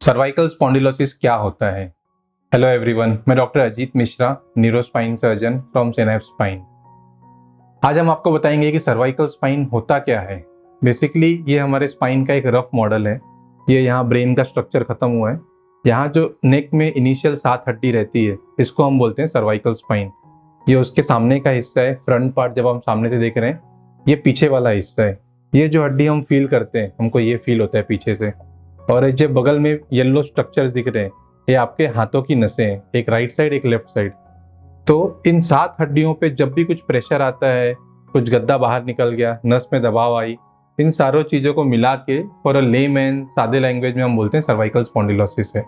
Cervical spondylosis क्या होता है? हेलो एवरीवन, मैं doctor Ajit Mishra, neurospine surgeon from सेनेफ स्पाइन। आज हम आपको बताएंगे कि सर्वाइकल स्पाइन होता क्या है। बेसिकली ये हमारे स्पाइन का एक रफ मॉडल है। ये यहाँ ब्रेन का स्ट्रक्चर खत्म हुआ है। यहाँ जो नेक में इनिशियल 7 हड्डी रहती है, इसको हम बोलते हैं सर्वाइकल स्पाइन। ये उसके सामने का हिस्सा है, फ्रंट पार्ट जब हम सामने से देख रहे हैं। ये पीछे वाला हिस्सा है। ये जो हड्डी हम फील करते हैं, हमको ये फील होता है पीछे से। और ये जो बगल में येलो स्ट्रक्चर्स दिख रहे हैं, ये आपके हाथों की नसें हैं, एक राइट साइड एक लेफ्ट साइड। तो इन 7 हड्डियों पे जब भी कुछ प्रेशर आता है, कुछ गद्दा बाहर निकल गया, नस में दबाव आई, इन सारों चीज़ों को मिला के फॉर अ लेमैन सादे लैंग्वेज में हम बोलते हैं सर्वाइकल स्पॉन्डिलोसिस है।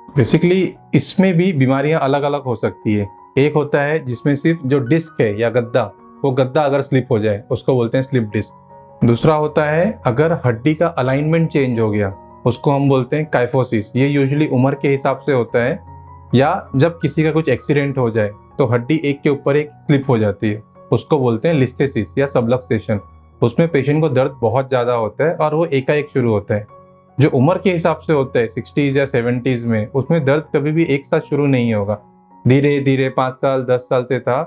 बेसिकली इसमें भी बीमारियां अलग अलग हो सकती है। एक होता है जिसमें सिर्फ जो डिस्क है या गद्दा, वो गद्दा अगर स्लिप हो जाए उसको बोलते हैं स्लिप डिस्क। दूसरा होता है अगर हड्डी का अलाइनमेंट चेंज हो गया, उसको हम बोलते हैं काइफोसिस। ये यूजुअली उम्र के हिसाब से होता है, या जब किसी का कुछ एक्सीडेंट हो जाए तो हड्डी एक के ऊपर एक स्लिप हो जाती है, उसको बोलते हैं लिस्थेसिस या सबलक्सेशन। उसमें पेशेंट को दर्द बहुत ज़्यादा होता है और वो एकाएक शुरू होता है। जो उम्र के हिसाब से होता है 60s या 70s में, उसमें दर्द कभी भी एक साथ शुरू नहीं होगा। धीरे धीरे 5 साल 10 साल से था,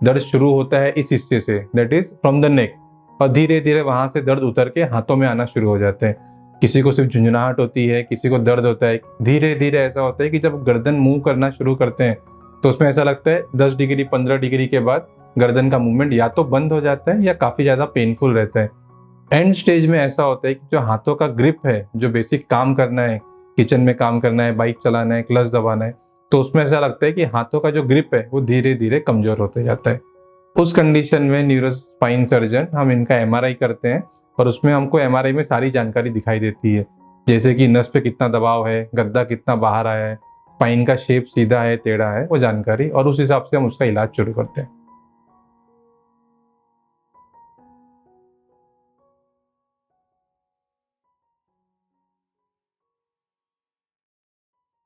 दर्द शुरू होता है इस हिस्से से, that is from the neck, और धीरे धीरे वहां से दर्द उतर के हाथों में आना शुरू हो जाते हैं। किसी को सिर्फ झुंझुनाहट होती है, किसी को दर्द होता है। धीरे धीरे ऐसा होता है कि जब गर्दन मूव करना शुरू करते हैं तो उसमें ऐसा लगता है 10 डिग्री 15 डिग्री के बाद गर्दन का मूवमेंट या तो बंद हो जाता है या काफ़ी ज़्यादा पेनफुल रहता है। एंड स्टेज में ऐसा होता है कि जो हाथों का ग्रिप है, जो बेसिक काम करना है, किचन में काम करना है, बाइक चलाना है, क्लच दबाना है, तो उसमें ऐसा लगता है कि हाथों का जो ग्रिप है वो धीरे धीरे कमज़ोर होते जाता है। उस कंडीशन में न्यूरो स्पाइन सर्जन हम इनका एमआरआई करते हैं, और उसमें हमको एमआरआई में सारी जानकारी दिखाई देती है, जैसे कि नस पे कितना दबाव है, गद्दा कितना बाहर आया है, स्पाइन का शेप सीधा है टेढ़ा है, वो जानकारी, और उस हिसाब से हम उसका इलाज शुरू करते हैं।